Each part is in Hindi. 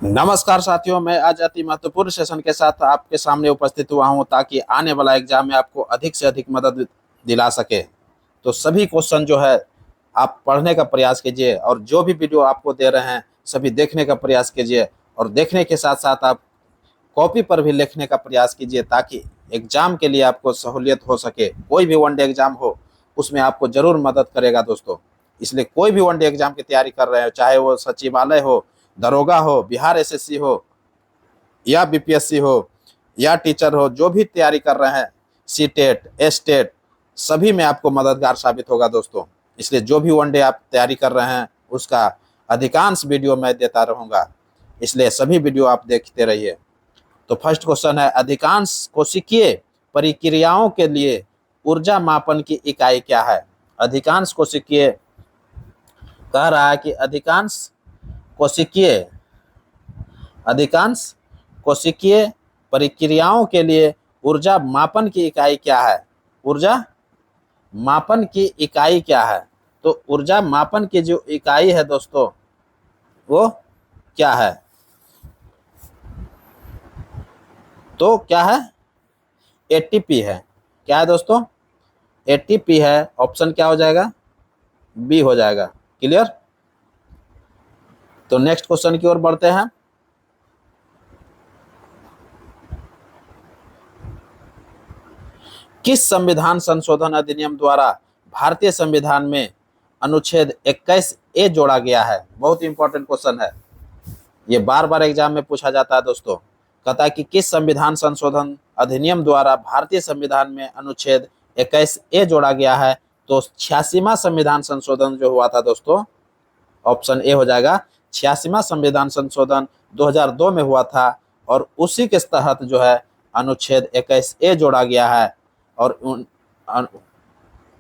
नमस्कार साथियों, मैं आज अति महत्वपूर्ण सेशन के साथ आपके सामने उपस्थित हुआ हूं ताकि आने वाला एग्जाम में आपको अधिक से अधिक मदद दिला सके। तो सभी क्वेश्चन जो है आप पढ़ने का प्रयास कीजिए और जो भी वीडियो आपको दे रहे हैं सभी देखने का प्रयास कीजिए और देखने के साथ साथ आप कॉपी पर भी लिखने का प्रयास कीजिए ताकि एग्जाम के लिए आपको सहूलियत हो सके। कोई भी वनडे एग्जाम हो उसमें आपको जरूर मदद करेगा दोस्तों। इसलिए कोई भी वनडे एग्जाम की तैयारी कर रहे हो, चाहे वो सचिवालय हो, दरोगा हो, बिहार एसएससी हो या बीपीएससी हो या टीचर हो, जो भी तैयारी कर रहे हैं, सी टेट, एस टेट, सभी में आपको मददगार साबित होगा दोस्तों। इसलिए जो भी वनडे आप तैयारी कर रहे हैं उसका अधिकांश वीडियो मैं देता रहूँगा, इसलिए सभी वीडियो आप देखते रहिए। तो फर्स्ट क्वेश्चन है, अधिकांश कोशिकीय प्रक्रियाओं के लिए ऊर्जा मापन की इकाई क्या है? अधिकांश कोशिकीय कह रहा है कि अधिकांश कोशिकीय प्रक्रियाओं के लिए ऊर्जा मापन की इकाई क्या है? ऊर्जा मापन की इकाई क्या है? तो ऊर्जा मापन की जो इकाई है दोस्तों वो क्या है? तो क्या है? एटीपी है। क्या है दोस्तों? एटीपी है। ऑप्शन क्या हो जाएगा? बी हो जाएगा। क्लियर? तो नेक्स्ट क्वेश्चन की ओर बढ़ते हैं। किस संविधान संशोधन अधिनियम द्वारा भारतीय संविधान में अनुच्छेद 21 ए जोड़ा गया है? बहुत इंपॉर्टेंट क्वेश्चन है, ये बार बार एग्जाम में पूछा जाता है दोस्तों। कहता है कि किस संविधान संशोधन अधिनियम द्वारा भारतीय संविधान में अनुच्छेद 21 ए जोड़ा गया है? तो 86वां संविधान संशोधन जो हुआ था दोस्तों, ऑप्शन ए हो जाएगा। 86वां संविधान संशोधन 2002 में हुआ था और उसी के तहत जो है अनुच्छेद 21 ए जोड़ा गया है। और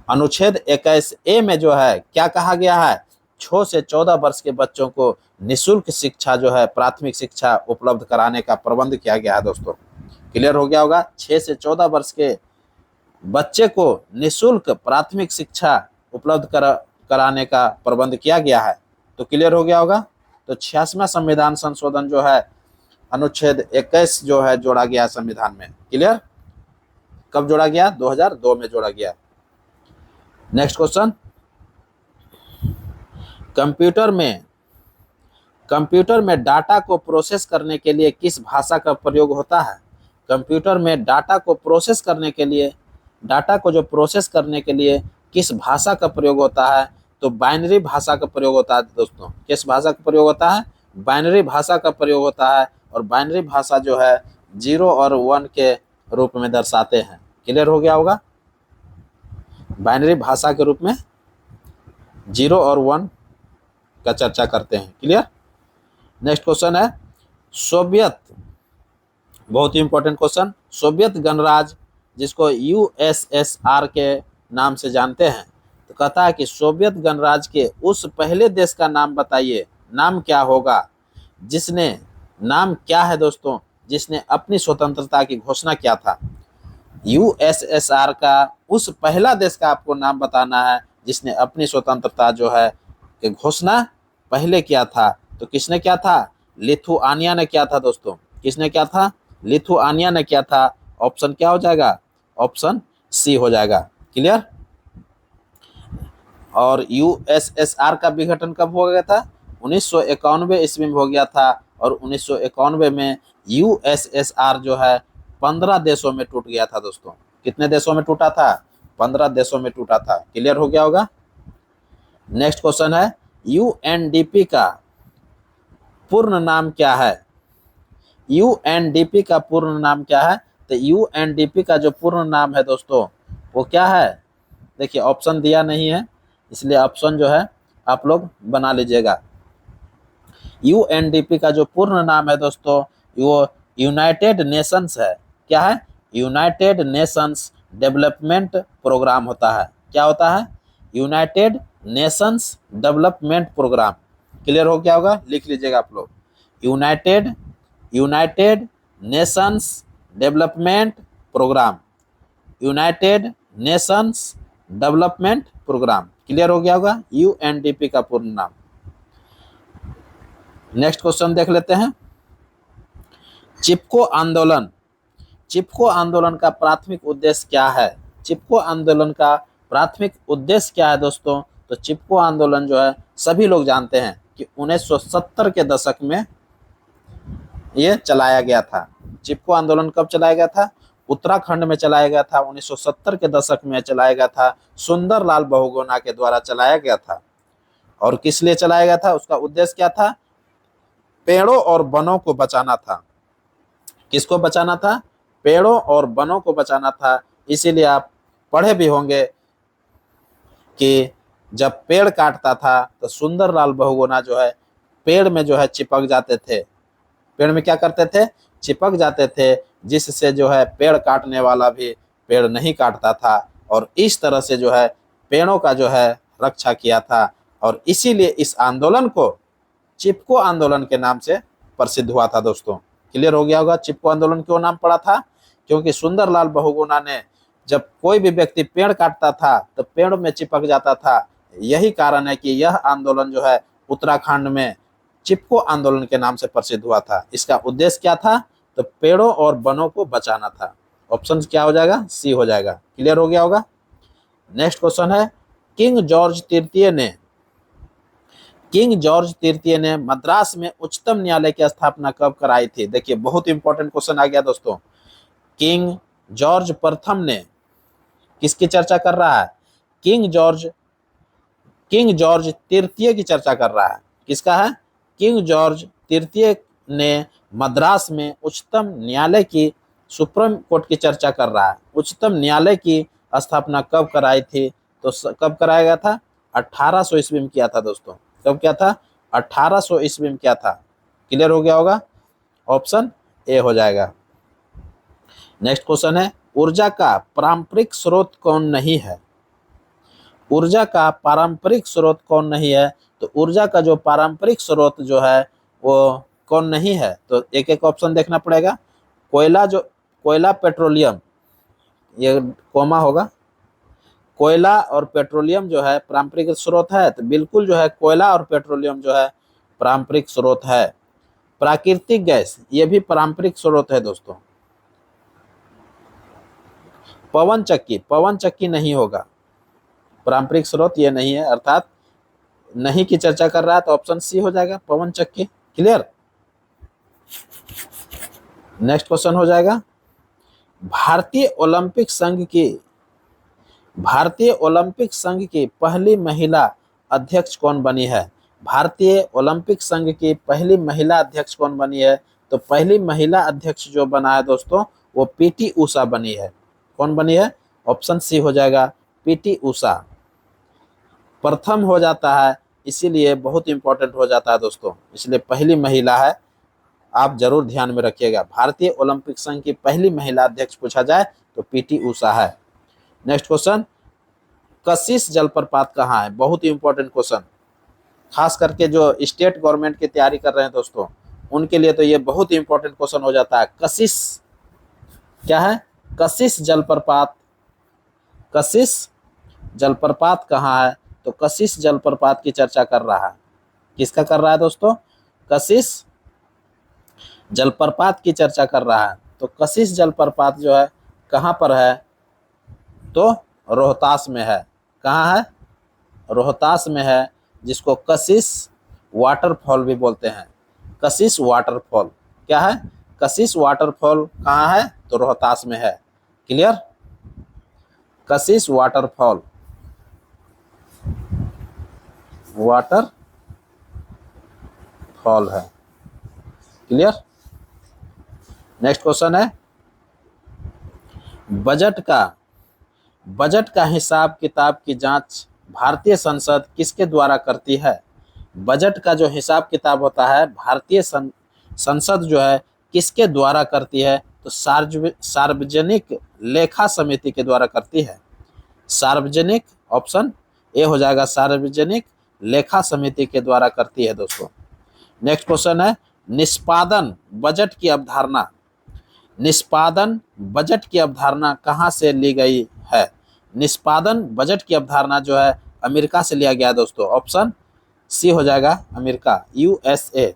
अनुच्छेद 21 ए में जो है क्या कहा गया है? 6 से 14 वर्ष के बच्चों को निःशुल्क शिक्षा जो है प्राथमिक शिक्षा उपलब्ध कराने का प्रबंध किया गया है दोस्तों। क्लियर हो गया होगा? 6 से 14 वर्ष के बच्चे को निःशुल्क प्राथमिक शिक्षा उपलब्ध कराने का प्रबंध किया गया है। तो क्लियर हो गया होगा? तो 86वां संविधान संशोधन जो है अनुच्छेद 21 जो है जोड़ा गया संविधान में। क्लियर? कब जोड़ा गया? 2002 में जोड़ा गया। नेक्स्ट क्वेश्चन, कंप्यूटर में डाटा को प्रोसेस करने के लिए किस भाषा का प्रयोग होता है? कंप्यूटर में डाटा को प्रोसेस करने के लिए, डाटा को जो प्रोसेस करने के लिए किस भाषा का प्रयोग होता है? तो बाइनरी भाषा का प्रयोग होता है दोस्तों। किस भाषा का प्रयोग होता है? बाइनरी भाषा का प्रयोग होता है। और बाइनरी भाषा जो है 0 और 1 के रूप में दर्शाते हैं। क्लियर हो गया होगा? बाइनरी भाषा के रूप में 0 और 1 का चर्चा करते हैं। क्लियर? नेक्स्ट क्वेश्चन है, सोवियत, बहुत ही इंपॉर्टेंट क्वेश्चन, सोवियत गणराज्य जिसको यूएसएसआर के नाम से जानते हैं, तो कहता है कि सोवियत गणराज्य के उस पहले देश का नाम बताइए। नाम क्या होगा जिसने, नाम क्या है दोस्तों जिसने अपनी स्वतंत्रता की घोषणा किया था? यूएसएसआर का उस पहला देश का आपको नाम बताना है जिसने अपनी स्वतंत्रता जो है कि घोषणा पहले किया था। तो किसने किया था? लिथुआनिया ने किया था दोस्तों। किसने किया था? लिथुआनिया ने किया था। ऑप्शन क्या हो जाएगा? ऑप्शन सी हो जाएगा। क्लियर? और यूएसएसआर का विघटन कब हो गया था? 1991 ईस्वी में हो गया था। और 1991 में यूएसएसआर जो है 15 देशों में टूट गया था दोस्तों। कितने देशों में टूटा था? 15 देशों में टूटा था। क्लियर हो गया होगा? नेक्स्ट क्वेश्चन है, यूएनडीपी का पूर्ण नाम क्या है? यूएनडीपी का पूर्ण नाम क्या है? तो यूएनडीपी का जो पूर्ण नाम है दोस्तों वो क्या है? देखिए ऑप्शन दिया नहीं है, इसलिए ऑप्शन जो है आप लोग बना लीजिएगा। यूएनडीपी का जो पूर्ण नाम है दोस्तों वो यूनाइटेड नेशंस है। क्या है? यूनाइटेड नेशंस डेवलपमेंट प्रोग्राम होता है। क्या होता है? United Nations development programme. Clear हो गया होगा? लिख लीजिएगा आप लोग, United Nations development programme, United Nations development programme. Clear हो गया होगा? यूएनडीपी का पूर्ण नाम। नेक्स्ट क्वेश्चन देख लेते हैं। चिपको आंदोलन, चिपको आंदोलन का प्राथमिक उद्देश्य क्या है? चिपको आंदोलन का प्राथमिक उद्देश्य क्या है दोस्तों? तो चिपको आंदोलन जो है सभी लोग जानते हैं कि 1970 के दशक में ये चलाया गया था। चिपको आंदोलन कब चलाया गया था? उत्तराखंड में चलाया गया था, 1970 के दशक में चलाया गया था, सुंदरलाल बहुगुणा के द्वारा चलाया गया था। और किस लिए चलाया गया था? उसका उद्देश्य क्या था? पेड़ों और वनों को बचाना था। किसको बचाना था? पेड़ों और वनों को बचाना था। इसीलिए आप पढ़े भी होंगे कि जब पेड़ काटता था तो सुंदरलाल बहुगुणा जो है पेड़ में जो है चिपक जाते थे। पेड़ में क्या करते थे? चिपक जाते थे, जिससे जो है पेड़ काटने वाला भी पेड़ नहीं काटता था। और इस तरह से जो है पेड़ों का जो है रक्षा किया था। और इसीलिए इस आंदोलन को चिपको आंदोलन के नाम से प्रसिद्ध हुआ था दोस्तों। क्लियर हो गया होगा चिपको आंदोलन क्यों नाम पड़ा था? क्योंकि सुंदरलाल बहुगुणा ने जब कोई भी व्यक्ति पेड़ काटता था तो पेड़ में चिपक जाता था। यही कारण है कि यह आंदोलन जो है उत्तराखंड में चिपको आंदोलन के नाम से प्रसिद्ध हुआ था। इसका उद्देश्य क्या था? तो पेड़ों और वनों को बचाना था। ऑप्शन क्या हो जाएगा? सी हो जाएगा। क्लियर हो गया होगा। नेक्स्ट क्वेश्चन है, किंग जॉर्ज तृतीय ने मद्रास में उच्चतम न्यायालय की स्थापना कब कराई थी? देखिए बहुत इंपॉर्टेंट क्वेश्चन आ गया दोस्तों। किंग जॉर्ज प्रथम ने, किसकी चर्चा कर रहा है? किंग जॉर्ज तृतीय की चर्चा कर रहा है। किसका है? किंग जॉर्ज तृतीय ने मद्रास में उच्चतम न्यायालय की, सुप्रीम कोर्ट की चर्चा कर रहा है। उच्चतम न्यायालय की स्थापना कब कराई थी? तो कब कराया गया था? 1800 ईस्वी में किया था दोस्तों। कब क्या था? 1800 ईस्वी में क्या था? क्लियर हो गया होगा। ऑप्शन ए हो जाएगा। नेक्स्ट क्वेश्चन है, ऊर्जा का पारंपरिक स्रोत कौन नहीं है? ऊर्जा का पारंपरिक स्रोत कौन नहीं है? तो ऊर्जा का जो पारंपरिक स्रोत जो है वो कौन नहीं है? तो एक एक ऑप्शन देखना पड़ेगा। कोयला, पेट्रोलियम, ये कोमा होगा। कोयला और पेट्रोलियम जो है पारंपरिक स्रोत है, तो बिल्कुल जो है कोयला और पेट्रोलियम जो है पारंपरिक स्रोत है। प्राकृतिक गैस, ये भी पारंपरिक स्रोत है दोस्तों। पवन चक्की नहीं होगा, पारंपरिक स्रोत ये नहीं है, अर्थात नहीं की चर्चा कर रहा है, तो ऑप्शन सी हो जाएगा, पवन चक्की। क्लियर। नेक्स्ट क्वेश्चन हो जाएगा, भारतीय ओलंपिक संघ की पहली महिला अध्यक्ष कौन बनी है? भारतीय ओलंपिक संघ की पहली महिला अध्यक्ष कौन बनी है? तो पहली महिला अध्यक्ष जो बना है दोस्तों वो पीटी उषा बनी है। कौन बनी है? ऑप्शन सी हो जाएगा, पीटी उषा। प्रथम हो जाता है इसीलिए बहुत इंपॉर्टेंट हो जाता है दोस्तों, इसलिए पहली महिला है, आप जरूर ध्यान में रखिएगा। भारतीय ओलंपिक संघ की पहली महिला अध्यक्ष पूछा जाए तो पीटी उषा है। नेक्स्ट क्वेश्चन, कशिश जलप्रपात कहाँ है? बहुत ही इंपॉर्टेंट क्वेश्चन, खास करके जो स्टेट गवर्नमेंट की तैयारी कर रहे हैं दोस्तों उनके लिए तो ये बहुत ही इंपॉर्टेंट क्वेश्चन हो जाता है। कशिश क्या है? कशिश जलप्रपात कहाँ है? तो कशिश जलप्रपात की चर्चा कर रहा है। किसका कर रहा है दोस्तों? कशिश जलप्रपात की चर्चा कर रहा है। तो कशिश जलप्रपात जो है कहाँ पर है? तो रोहतास में है। कहाँ है? रोहतास में है, जिसको कशिश वाटरफॉल भी बोलते हैं। कशिश वाटरफॉल क्या है? कशिश वाटरफॉल कहाँ है? तो रोहतास में है। क्लियर। कशिश वाटरफॉल है। क्लियर। नेक्स्ट क्वेश्चन है, बजट का हिसाब किताब की जांच भारतीय संसद किसके द्वारा करती है? बजट का जो हिसाब किताब होता है भारतीय संसद जो है किसके द्वारा करती है? तो सार्वजनिक लेखा समिति के द्वारा करती है। सार्वजनिक, ऑप्शन ए हो जाएगा, सार्वजनिक लेखा समिति के द्वारा करती है दोस्तों। नेक्स्ट क्वेश्चन है, निष्पादन बजट की अवधारणा कहाँ से ली गई है? निष्पादन बजट की अवधारणा जो है अमेरिका से लिया गया दोस्तों। ऑप्शन सी हो जाएगा, अमेरिका, यूएसए।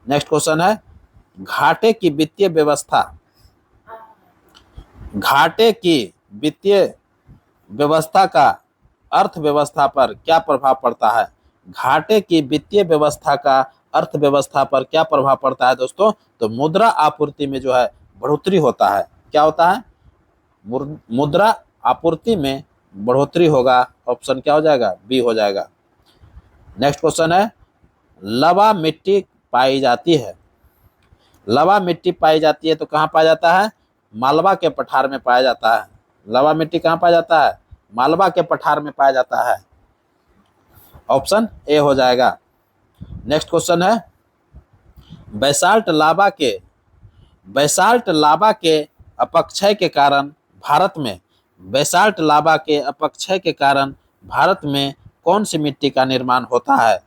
नेक्स्ट क्वेश्चन है, घाटे की वित्तीय व्यवस्था, घाटे की वित्तीय व्यवस्था का अर्थव्यवस्था पर क्या प्रभाव पड़ता है? घाटे की वित्तीय व्यवस्था का अर्थव्यवस्था पर क्या प्रभाव पड़ता है दोस्तों? तो मुद्रा आपूर्ति में जो है बढ़ोतरी होता है। क्या होता है? मुद्रा आपूर्ति में बढ़ोतरी होगा। ऑप्शन क्या हो जाएगा? बी हो जाएगा। नेक्स्ट क्वेश्चन है, लवा मिट्टी पाई जाती है। लवा मिट्टी पाई जाती है तो कहाँ पाया जाता है? मालवा के पठार में पाया जाता है। लवा मिट्टी कहाँ पाया जाता है? मालवा के पठार में पाया जाता है। ऑप्शन ए हो जाएगा। नेक्स्ट क्वेश्चन है, बैसाल्ट लावा के अपक्षय के कारण भारत में बैसाल्ट लावा के अपक्षय के कारण भारत में कौन सी मिट्टी का निर्माण होता है?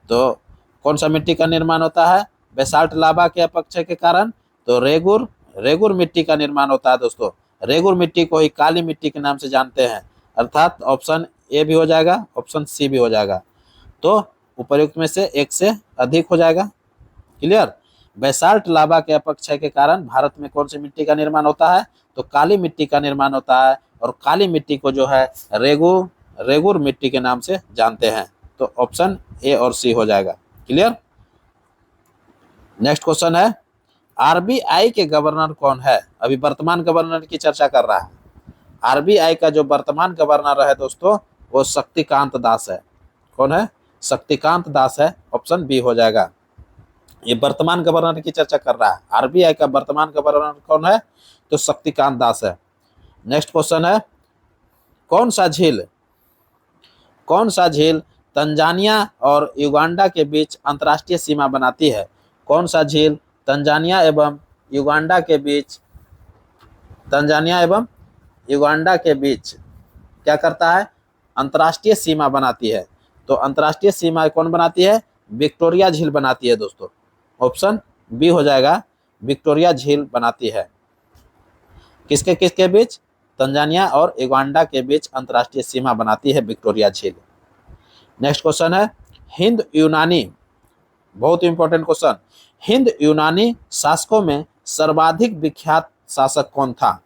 तो कौन सा मिट्टी का निर्माण होता है बैसाल्ट लावा के अपक्षय के कारण? तो रेगुर मिट्टी का निर्माण होता है दोस्तों। रेगुर मिट्टी को ही काली मिट्टी के नाम से जानते हैं, अर्थात ऑप्शन ए भी हो जाएगा, ऑप्शन सी भी हो जाएगा। तो उपर्युक्त में से एक से अधिक हो जाएगा। क्लियर? बैसाल्ट लावा के अपक्षय के कारण भारत में कौन सी मिट्टी का निर्माण होता है? तो काली मिट्टी का निर्माण होता है, और काली मिट्टी को जो है रेगुर मिट्टी के नाम से जानते हैं। तो ऑप्शन ए और सी हो जाएगा। क्लियर? नेक्स्ट क्वेश्चन है, आरबीआई के गवर्नर कौन है? अभी वर्तमान गवर्नर की चर्चा कर रहा है। आरबीआई का जो वर्तमान गवर्नर है दोस्तों वो शक्तिकांत दास है। कौन है? शक्तिकांत दास है। ऑप्शन बी हो जाएगा। ये वर्तमान गवर्नर की चर्चा कर रहा है। आरबीआई का वर्तमान गवर्नर कौन है? तो शक्तिकांत दास है। नेक्स्ट क्वेश्चन है, कौन सा झील तंजानिया और युगांडा के बीच अंतर्राष्ट्रीय सीमा बनाती है? कौन सा झील तंजानिया एवं युगांडा के बीच क्या करता है? अंतर्राष्ट्रीय सीमा बनाती है। तो अंतर्राष्ट्रीय सीमा कौन बनाती है? विक्टोरिया झील बनाती है दोस्तों। ऑप्शन बी हो जाएगा, विक्टोरिया झील बनाती है। किसके किसके बीच? तंजानिया और युगांडा के बीच अंतर्राष्ट्रीय सीमा बनाती है विक्टोरिया झील। नेक्स्ट क्वेश्चन है, हिंद यूनानी, बहुत इंपॉर्टेंट क्वेश्चन, हिंद यूनानी शासकों में सर्वाधिक विख्यात शासक कौन था?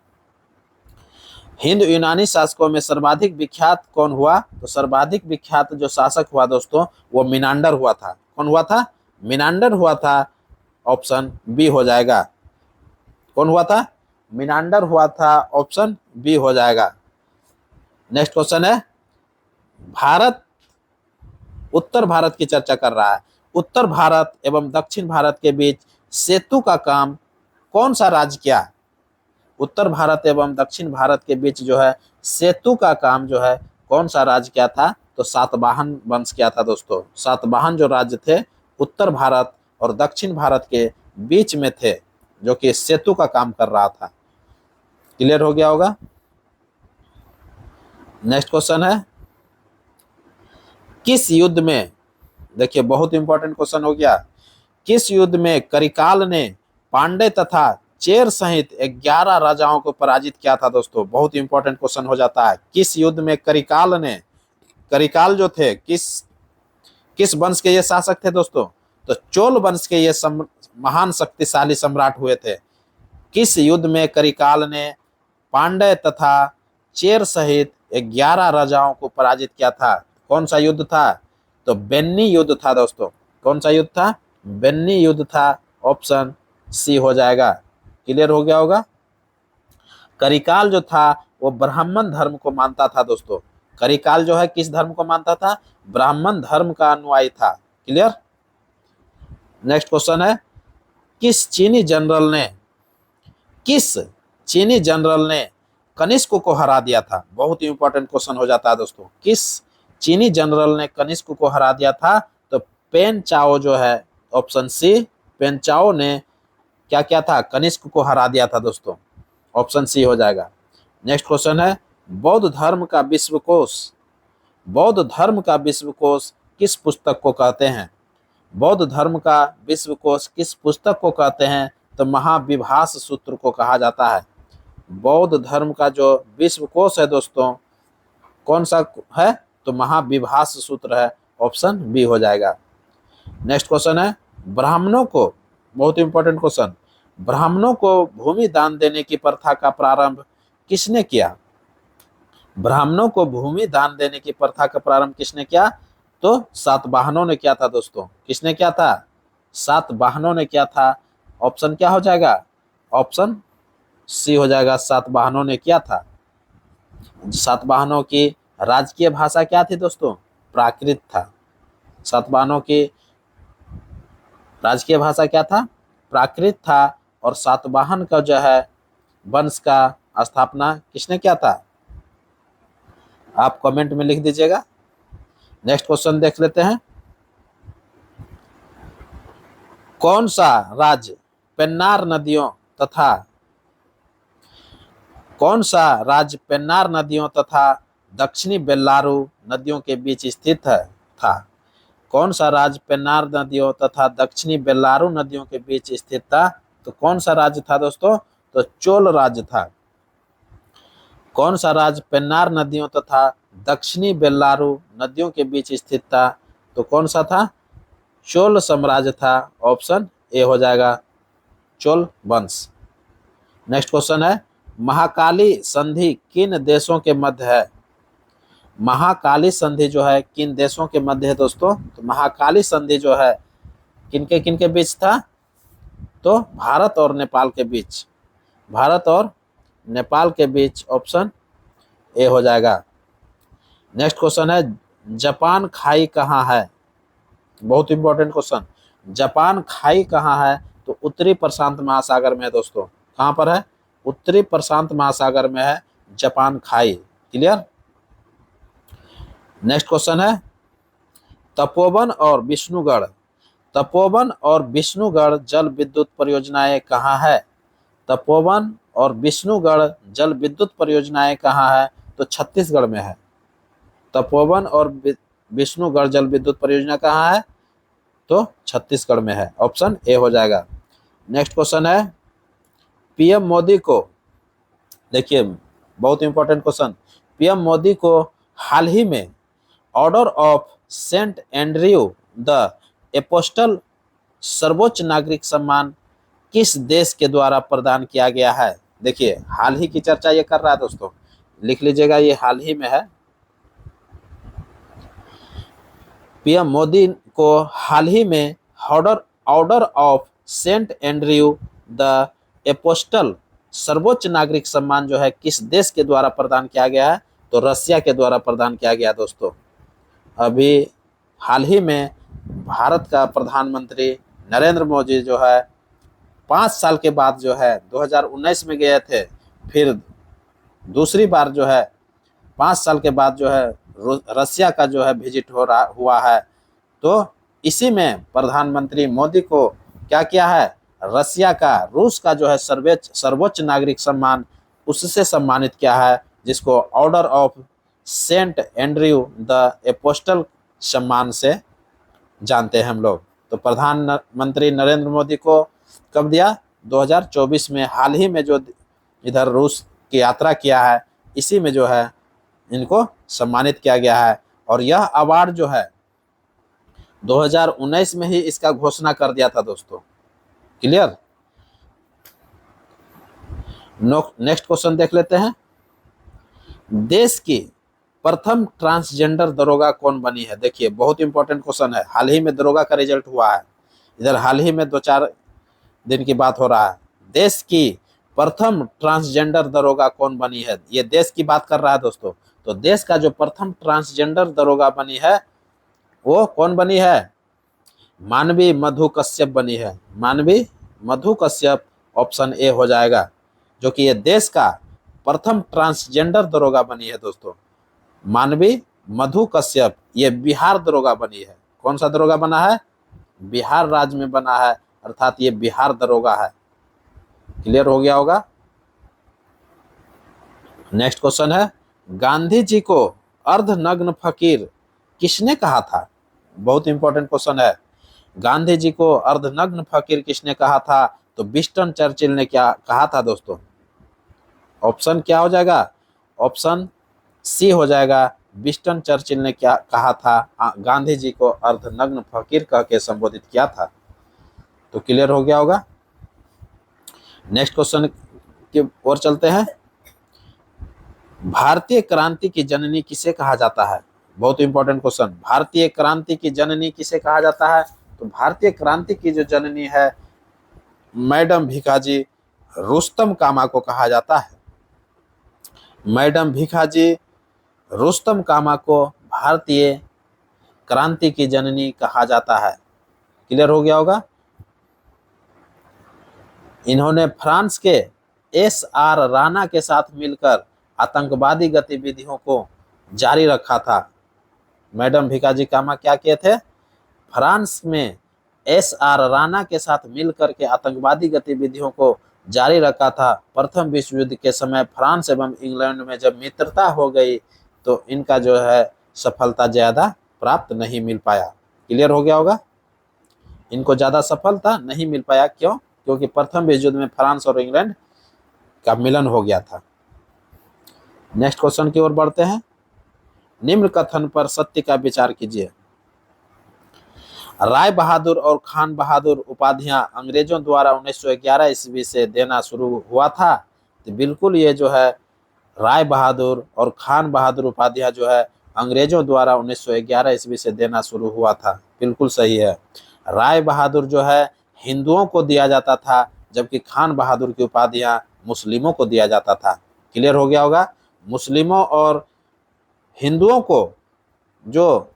हिंद यूनानी शासकों में सर्वाधिक विख्यात कौन हुआ? तो सर्वाधिक विख्यात जो शासक हुआ दोस्तों वो मिनांडर हुआ था। कौन हुआ था? मिनांडर हुआ था। ऑप्शन बी हो जाएगा। कौन हुआ था? मिनांडर हुआ था। ऑप्शन बी हो जाएगा। नेक्स्ट क्वेश्चन है, भारत उत्तर भारत की चर्चा कर रहा है। उत्तर भारत एवं दक्षिण भारत के बीच सेतु का काम कौन सा राज्य किया? उत्तर भारत एवं दक्षिण भारत के बीच जो है सेतु का काम जो है कौन सा राज्य किया था? तो सातवाहन वंश किया था दोस्तों। सातवाहन जो राज्य थे उत्तर भारत और दक्षिण भारत के बीच में थे, जो कि सेतु का काम कर रहा था। क्लियर हो गया होगा। नेक्स्ट क्वेश्चन है, किस युद्ध में, देखिए बहुत इंपॉर्टेंट क्वेश्चन हो गया, किस युद्ध में करिकाल ने पांडे तथा चेर सहित 11 राजाओं को पराजित किया था दोस्तों? बहुत इंपॉर्टेंट क्वेश्चन हो जाता है। किस युद्ध में करिकाल जो थे किस वंश के ये शासक थे दोस्तों? तो चोल वंश के ये महान शक्तिशाली सम्राट हुए थे। किस युद्ध में करिकाल ने पांडे तथा चेर सहित 11 राजाओं को पराजित किया था? कौन सा युद्ध था? तो बेन्नी युद्ध था दोस्तों। कौन सा युद्ध था? बेन्नी युद्ध था। ऑप्शन सी हो जाएगा। क्लियर हो गया होगा। करिकाल जो था वो ब्राह्मण धर्म को मानता था दोस्तों। करिकाल जो है किस धर्म को मानता था? ब्राह्मण धर्म का अनुयायी था। क्लियर। नेक्स्ट क्वेश्चन है, किस चीनी जनरल ने कनिष्क को हरा दिया था? बहुत ही इंपॉर्टेंट क्वेश्चन हो जाता है दोस्तों। किस चीनी जनरल ने कनिष्क को हरा दिया था? तो पेन चाओ जो है, ऑप्शन सी, पेन चाओ ने क्या किया था? कनिष्क को हरा दिया था दोस्तों। ऑप्शन सी हो जाएगा। नेक्स्ट क्वेश्चन है, बौद्ध धर्म का विश्वकोश किस पुस्तक को कहते हैं? बौद्ध धर्म का विश्वकोश किस पुस्तक को कहते हैं? तो महाविभास सूत्र को कहा जाता है। बौद्ध धर्म का जो विश्वकोश है दोस्तों कौन सा है? तो महाविभास सूत्र है। ऑप्शन बी हो जाएगा। नेक्स्ट क्वेश्चन है, ब्राह्मणों को, बहुत इंपॉर्टेंट क्वेश्चन, ब्राह्मणों को भूमि दान देने की प्रथा का प्रारंभ किसने किया? ब्राह्मणों को भूमि दान देने की प्रथा का प्रारंभ किसने किया? तो सातवाहनों ने किया था दोस्तों। किसने किया था? सातवाहनों ने किया था। ऑप्शन क्या हो जाएगा? ऑप्शन सी हो जाएगा, सातवाहनों ने किया था। सातवाहनों की राजकीय भाषा क्या थी दोस्तों? प्राकृत था। सातवाहनों की राजकीय भाषा क्या था? प्राकृत था। और सातवाहन का जो है वंश का स्थापना किसने किया था? आप कमेंट में लिख दीजिएगा। नेक्स्ट क्वेश्चन देख लेते हैं। कौन सा राज्य पेन्नार नदियों तथा दक्षिणी बेल्लारू नदियों के बीच स्थित था? कौन सा राज्य पेन्नार नदियों तथा दक्षिणी बेल्लारू नदियों के बीच स्थित था? तो कौन सा राज्य था दोस्तों? तो चोल राज्य था। कौन सा राज्य पेन्नार नदियों तथा दक्षिणी बेल्लारू नदियों के बीच स्थित था? तो कौन सा था? चोल साम्राज्य था। ऑप्शन ए हो जाएगा, चोल वंश। नेक्स्ट क्वेश्चन है, महाकाली संधि किन देशों के मध्य है? महाकाली संधि जो है किन देशों के मध्य है दोस्तों? तो महाकाली संधि जो है किनके बीच था? तो भारत और नेपाल के बीच। भारत और नेपाल के बीच। ऑप्शन ए हो जाएगा। नेक्स्ट क्वेश्चन है, जापान खाई कहाँ है? बहुत इंपॉर्टेंट क्वेश्चन। जापान खाई कहाँ है? तो उत्तरी प्रशांत महासागर में है दोस्तों। कहाँ पर है? उत्तरी प्रशांत महासागर में है जापान खाई। क्लियर? नेक्स्ट क्वेश्चन है, तपोवन और विष्णुगढ़ जल विद्युत परियोजनाएं कहाँ है? तपोवन और विष्णुगढ़ जल विद्युत परियोजनाएं कहाँ है? तो छत्तीसगढ़ में है। तपोवन और विष्णुगढ़ जल विद्युत परियोजना कहाँ है? तो छत्तीसगढ़ में है। ऑप्शन ए हो जाएगा। नेक्स्ट क्वेश्चन है, पीएम मोदी को, देखिए बहुत इंपॉर्टेंट क्वेश्चन, पीएम मोदी को हाल ही में Order of Saint Andrew the Apostle सर्वोच्च नागरिक सम्मान किस देश के द्वारा प्रदान किया गया है? देखिए हाल ही की चर्चा ये कर रहा है दोस्तों, लिख लीजिएगा, ये हाल ही में है। पीएम मोदी को हाल ही में Order of Saint Andrew the Apostle सर्वोच्च नागरिक सम्मान जो है किस देश के द्वारा प्रदान किया गया है? तो रसिया के द्वारा प्रदान किया गया दोस्तों। अभी हाल ही में भारत का प्रधानमंत्री नरेंद्र मोदी जो है 5 साल के बाद जो है 2019 में गए थे, फिर दूसरी बार जो है 5 साल के बाद जो है रसिया का जो है विजिट हुआ है। तो इसी में प्रधानमंत्री मोदी को क्या किया है? रसिया का, रूस का जो है सर्वोच्च नागरिक सम्मान उससे सम्मानित किया है, जिसको Order of Saint Andrew the Apostle सम्मान से जानते हैं हम लोग। तो प्रधानमंत्री नरेंद्र मोदी को कब दिया? 2024 में, हाल ही में जो इधर रूस की यात्रा किया है, इसी में जो है इनको सम्मानित किया गया है। और यह अवार्ड जो है 2019 में ही इसका घोषणा कर दिया था दोस्तों। क्लियर? नेक्स्ट क्वेश्चन देख लेते हैं। देश की प्रथम ट्रांसजेंडर दरोगा कौन बनी है? देखिए बहुत इंपॉर्टेंट क्वेश्चन है। हाल ही में दरोगा का रिजल्ट हुआ है, इधर हाल ही में 2-4 दिन की बात हो रहा है। देश की प्रथम ट्रांसजेंडर दरोगा कौन बनी है? ये देश की बात कर रहा है दोस्तों। तो देश का जो प्रथम ट्रांसजेंडर दरोगा बनी है वो कौन बनी है? मानवी मधु कश्यप बनी है। मानवी मधु कश्यप। ऑप्शन ए हो जाएगा, जो कि ये देश का प्रथम ट्रांसजेंडर दरोगा बनी है दोस्तों। मानवी मधु कश्यप ये बिहार दरोगा बनी है। कौन सा दरोगा बना है? बिहार राज्य में बना है, अर्थात ये बिहार दरोगा है। क्लियर हो गया होगा। नेक्स्ट क्वेश्चन है, गांधी जी को अर्धनग्न फकीर किसने कहा था? बहुत इंपॉर्टेंट क्वेश्चन है। गांधी जी को अर्धनग्न फकीर किसने कहा था? तो विंस्टन चर्चिल ने क्या कहा था दोस्तों? ऑप्शन क्या हो जाएगा? ऑप्शन सी हो जाएगा, विंस्टन चर्चिल ने क्या कहा था? गांधी जी को अर्धनग्न फकीर कह के संबोधित किया था। तो क्लियर हो गया होगा। नेक्स्ट क्वेश्चन की ओर चलते हैं। भारतीय क्रांति की जननी किसे कहा जाता है? बहुत इंपॉर्टेंट क्वेश्चन। भारतीय क्रांति की जननी किसे कहा जाता है? तो भारतीय क्रांति की जो जननी है मैडम भीखाजी रुस्तम कामा को कहा जाता है। मैडम भीखाजी रुस्तम कामा को भारतीय क्रांति की जननी कहा जाता है। क्लियर हो गया होगा। इन्होंने फ्रांस के एस.आर. राणा के साथ मिलकर आतंकवादी गतिविधियों को जारी रखा था। मैडम भीखाजी कामा क्या किए थे? फ्रांस में एस.आर. राणा के साथ मिलकर के आतंकवादी गतिविधियों को जारी रखा था। प्रथम विश्व युद्ध के समय फ्रांस एवं इंग्लैंड में जब मित्रता हो गई तो इनका जो है सफलता ज्यादा प्राप्त नहीं मिल पाया। क्लियर हो गया होगा। इनको ज्यादा सफलता नहीं मिल पाया। क्यों? क्योंकि प्रथम विश्व युद्ध में फ्रांस और इंग्लैंड का मिलन हो गया था। नेक्स्ट क्वेश्चन की ओर बढ़ते हैं। निम्न कथन पर सत्य का विचार कीजिए। राय बहादुर और खान बहादुर उपाधियां अंग्रेजों द्वारा 1911 ईस्वी से देना शुरू हुआ था। तो बिल्कुल ये जो है राय बहादुर और खान बहादुर उपाधियां जो है अंग्रेजों द्वारा 1911 ईस्वी से देना शुरू हुआ था। बिल्कुल सही है। राय बहादुर जो है हिंदुओं को दिया जाता था, जबकि खान बहादुर की उपाधियां मुस्लिमों को दिया जाता था। क्लियर हो गया होगा। मुस्लिमों और हिंदुओं को जो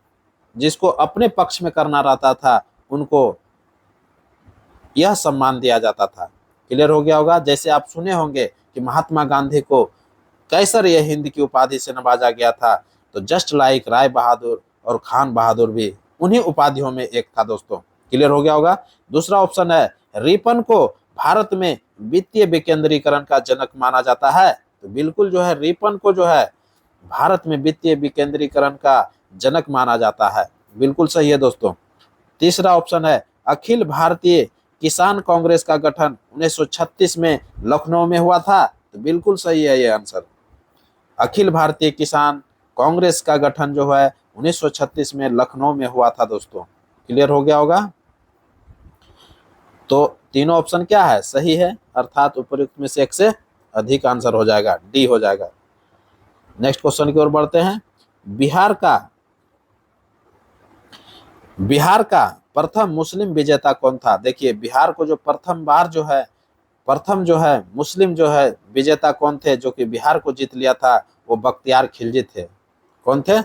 जिसको अपने पक्ष में करना रहता था उनको यह सम्मान दिया जाता था। क्लियर हो गया होगा। जैसे आप सुने होंगे कि महात्मा गांधी को कैसर ये हिंद की उपाधि से नवाजा गया था, तो जस्ट लाइक राय बहादुर और खान बहादुर भी उन्हीं उपाधियों में एक था दोस्तों। क्लियर हो गया होगा। दूसरा ऑप्शन है रिपन को भारत में वित्तीय विकेंद्रीकरण का जनक माना जाता है। तो बिल्कुल जो है रिपन को जो है भारत में वित्तीय विकेंद्रीकरण का जनक माना जाता है। बिल्कुल सही है दोस्तों। तीसरा ऑप्शन है अखिल भारतीय किसान कांग्रेस का गठन 1936 में लखनऊ में हुआ था। तो बिल्कुल सही है ये आंसर। अखिल भारतीय किसान कांग्रेस का गठन जो है 1936 में लखनऊ में हुआ था दोस्तों। क्लियर हो गया होगा। तो तीनों ऑप्शन क्या है? सही है, अर्थात उपयुक्त में से एक से अधिक आंसर हो जाएगा, डी हो जाएगा। नेक्स्ट क्वेश्चन की ओर बढ़ते हैं। बिहार का प्रथम मुस्लिम विजेता कौन था? देखिए बिहार को जो प्रथम जो है मुस्लिम जो है विजेता कौन थे जो कि बिहार को जीत लिया था? वो बख्तियार खिलजी थे। कौन थे?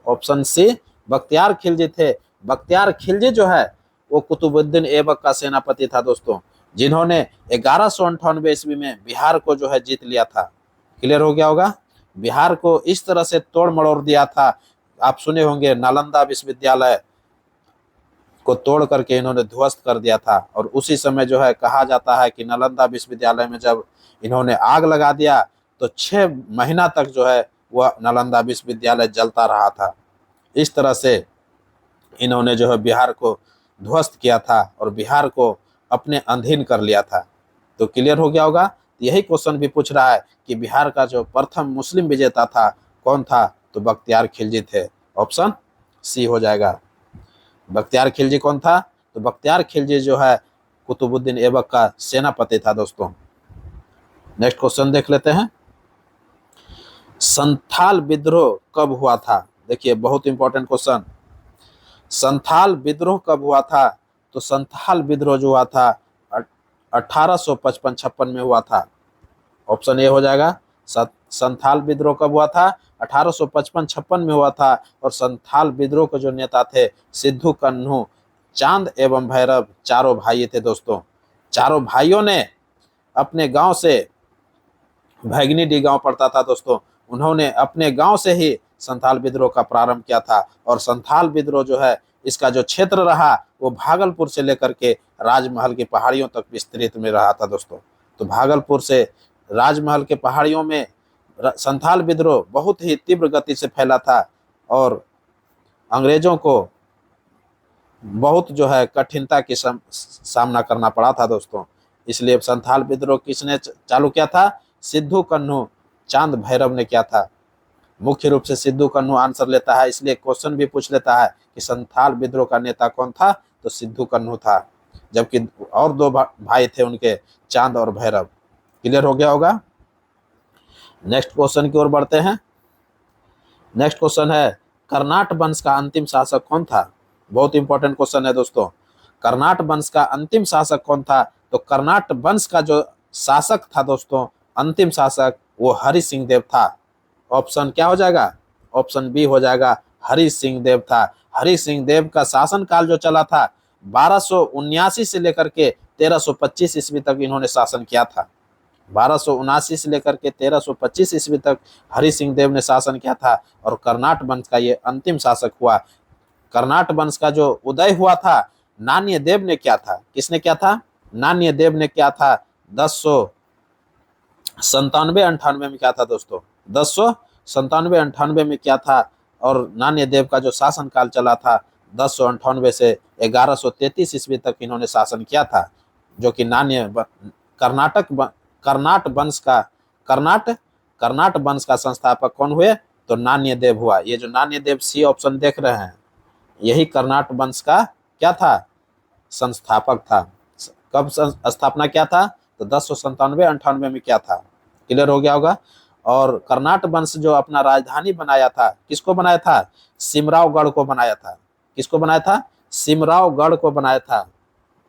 ऑप्शन सी बख्तियार खिलजी थे। बख्तियार खिलजी जो है वो कुतुबुद्दीन ऐबक का सेनापति था दोस्तों, जिन्होंने 1198 ईस्वी में बिहार को जो है जीत लिया था। क्लियर हो गया होगा। बिहार को इस तरह से तोड़ मड़ोड़ दिया था। आप सुने होंगे नालंदा विश्वविद्यालय को तोड़ करके इन्होंने ध्वस्त कर दिया था। और उसी समय जो है कहा जाता है कि नालंदा विश्वविद्यालय में जब इन्होंने आग लगा दिया तो 6 महीना तक जो है वह नालंदा विश्वविद्यालय जलता रहा था। इस तरह से इन्होंने जो है बिहार को ध्वस्त किया था और बिहार को अपने अधीन कर लिया था। तो क्लियर हो गया होगा। यही क्वेश्चन भी पूछ रहा है कि बिहार का जो प्रथम मुस्लिम विजेता था कौन था? तो बख्तियार खिलजी थे। ऑप्शन सी हो जाएगा। बख्तियार खिलजी कौन था? तो बख्तियार खिलजी जो है कुतुबुद्दीन ऐबक का सेनापति था दोस्तों। नेक्स्ट क्वेश्चन देख लेते हैं। संथाल विद्रोह कब हुआ था? देखिए बहुत इंपॉर्टेंट क्वेश्चन। संथाल विद्रोह कब हुआ था? तो संथाल विद्रोह जो हुआ था 1855-56 में हुआ था। ऑप्शन ए हो जाएगा। संथाल विद्रोह कब हुआ था? 1855-56 में हुआ था। और संथाल विद्रोह के जो नेता थे सिद्धू कन्हू, चांद एवं भैरव चारों भाई थे दोस्तों। चारों भाइयों ने अपने गांव से, भैगनीडीह गांव पड़ता था दोस्तों, उन्होंने अपने गांव से ही संथाल विद्रोह का प्रारंभ किया था। और संथाल विद्रोह जो है इसका जो क्षेत्र रहा वो भागलपुर से लेकर के राजमहल की पहाड़ियों तक विस्तृत में रहा था दोस्तों। तो भागलपुर से राजमहल के पहाड़ियों में संथाल विद्रोह बहुत ही तीव्र गति से फैला था और अंग्रेजों को बहुत जो है कठिनता की सामना करना पड़ा था दोस्तों। इसलिए संथाल विद्रोह किसने चालू किया था? सिद्धू कन्हू चांद भैरव ने किया था। मुख्य रूप से सिद्धू कन्हू आंसर लेता है, इसलिए क्वेश्चन भी पूछ लेता है कि संथाल विद्रोह का नेता कौन था? तो सिद्धू कन्हू था। जबकि और दो भाई थे उनके, चांद और भैरव। क्लियर हो गया होगा। नेक्स्ट क्वेश्चन की ओर बढ़ते हैं। नेक्स्ट क्वेश्चन है, कर्नाट वंश का अंतिम शासक कौन था? बहुत इंपॉर्टेंट क्वेश्चन है दोस्तों। कर्नाट वंश का अंतिम शासक कौन था? तो कर्नाट वंश का जो शासक था दोस्तों, अंतिम शासक, वो हरि सिंह देव था। ऑप्शन क्या हो जाएगा? ऑप्शन बी हो जाएगा, हरि सिंह देव था। हरि सिंह देव का शासन काल जो चला था 1279 से लेकर के 1325 ईस्वी तक इन्होंने शासन किया था। 1279 से लेकर के 1325 ईस्वी तक हरि सिंह देव ने शासन किया था और कर्नाट वंश का ये अंतिम शासक हुआ। कर्नाट वंश का जो उदय हुआ था नान्य देव ने किया था। किसने किया था? नान्य देव ने किया था 1097-98 में किया था दोस्तों। 1097-98 में किया था और नान्य देव का जो शासन काल चला था 1098 से 1133 ईस्वी तक इन्होंने शासन किया था, जो कि कर्नाट वंश का संस्थापक कौन हुए? तो नान्य देव हुआ। ये जो नान्य देव सी ऑप्शन देख रहे हैं, यही कर्नाट वंश का क्या था? संस्थापक था। कब स्थापना किया था? तो 1097-98 में किया था। क्लियर हो गया होगा। और कर्नाट वंश जो अपना राजधानी बनाया था, किसको बनाया था? सिमरावगढ़ को बनाया था। किसको बनाया था? सिमरावगढ़ को बनाया था।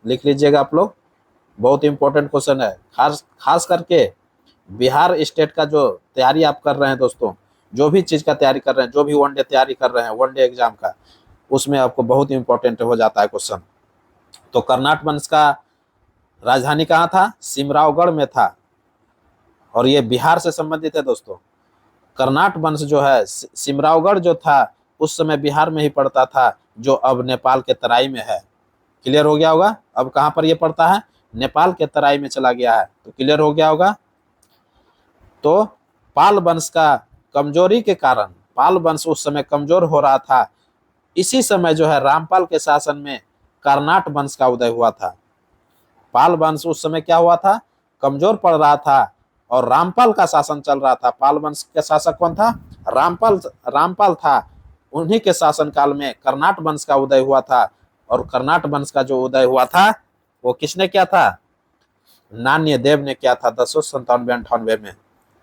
लिख लीजिएगा आप लोग, बहुत इंपॉर्टेंट क्वेश्चन है। खास करके बिहार स्टेट का जो तैयारी आप कर रहे हैं दोस्तों, जो भी चीज का तैयारी कर रहे हैं, जो भी वनडे तैयारी कर रहे हैं, वनडे एग्जाम का, उसमें आपको बहुत इंपॉर्टेंट हो जाता है क्वेश्चन। तो कर्नाट वंश का राजधानी कहाँ था? सिमरावगढ़ में था और ये बिहार से संबंधित है दोस्तों। कर्नाट वंश जो है, सिमरावगढ़ जो था उस समय बिहार में ही पड़ता था, जो अब नेपाल के तराई में है। क्लियर हो गया होगा। अब कहाँ पर ये पड़ता है? नेपाल के तराई में चला गया है। तो क्लियर हो गया होगा। तो पाल वंश का कमजोरी के कारण, पाल वंश उस समय कमजोर हो रहा था, इसी समय जो है रामपाल के शासन में कर्नाट वंश का उदय हुआ था। पाल वंश उस समय क्या हुआ था? कमजोर पड़ रहा था और रामपाल का शासन चल रहा था। पाल वंश के शासक कौन था? रामपाल था। उन्हीं के शासन काल में कर्नाट वंश का उदय हुआ था और कर्नाट वंश का जो उदय हुआ था वो किसने किया था? नान्य देव ने किया था 1097-98 में।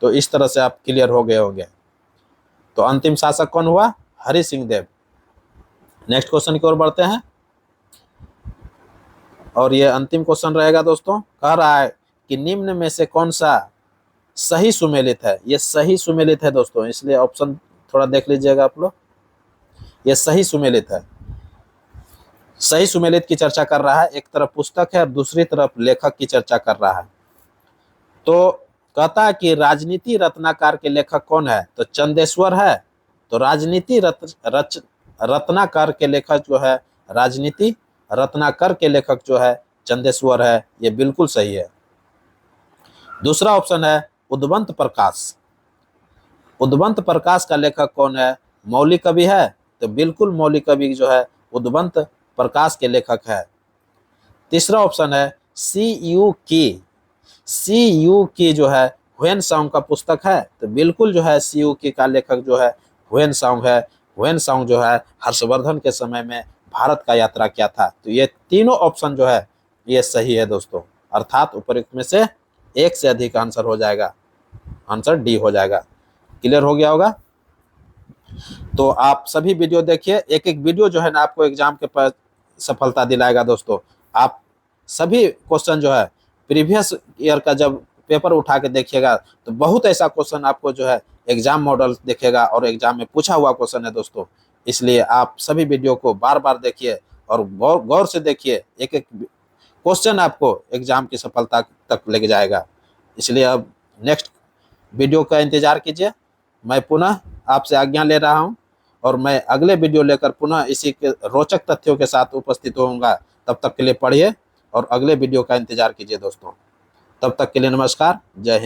तो इस तरह से आप क्लियर हो गए होंगे। तो अंतिम शासक कौन हुआ? हरि सिंह देव। नेक्स्ट क्वेश्चन की ओर बढ़ते हैं और ये अंतिम क्वेश्चन रहेगा दोस्तों। कह रहा है कि निम्न में से कौन सा सही सुमेलित है? ये सही सुमेलित है दोस्तों, इसलिए ऑप्शन थोड़ा देख लीजिएगा आप लोग। ये सही सुमेलित है। सही सुमेलित की चर्चा कर रहा है। एक तरफ पुस्तक है और दूसरी तरफ लेखक की चर्चा कर रहा है। तो कहता है कि राजनीति रत्नाकर के लेखक कौन है? तो चंदेश्वर है। तो राजनीति रत्नाकर के लेखक जो है, राजनीति रत्नाकर के लेखक जो है चंदेश्वर है। ये बिल्कुल सही है। दूसरा ऑप्शन है उद्वंत प्रकाश। उद्वंत प्रकाश का लेखक कौन है? मौलिक कवि है। तो बिल्कुल मौलिक कवि जो है उद्वंत प्रकाश के लेखक है। तीसरा ऑप्शन है सी यू की जो है ह्वेन-सांग का पुस्तक है। तो बिल्कुल जो है सी.यू. की का लेखक जो है ह्वेन-सांग है। ह्वेन-सांग जो है हर्षवर्धन के समय में भारत का यात्रा किया था। तो ये तीनों ऑप्शन जो है ये सही है दोस्तों। अर्थात उपरोक्त में से एक से अधिक आंसर हो जाएगा। आंसर डी हो जाएगा। क्लियर हो गया होगा। तो आप सभी वीडियो देखिए। एक एक वीडियो जो है ना आपको एग्जाम के पर सफलता दिलाएगा दोस्तों। आप सभी क्वेश्चन जो है प्रीवियस ईयर का जब पेपर उठा के देखिएगा तो बहुत ऐसा क्वेश्चन आपको जो है एग्जाम मॉडल दिखेगा और एग्जाम में पूछा हुआ क्वेश्चन है दोस्तों। इसलिए आप सभी वीडियो को बार बार देखिए और गौर से देखिए। एक एक क्वेश्चन आपको एग्जाम की सफलता तक लेके जाएगा। इसलिए अब नेक्स्ट वीडियो का इंतजार कीजिए। मैं पुनः आपसे आज्ञा ले रहा हूं और मैं अगले वीडियो लेकर पुनः इसी के रोचक तथ्यों के साथ उपस्थित होऊंगा। तब तक के लिए पढ़िए और अगले वीडियो का इंतजार कीजिए दोस्तों। तब तक के लिए नमस्कार। जय हिंद।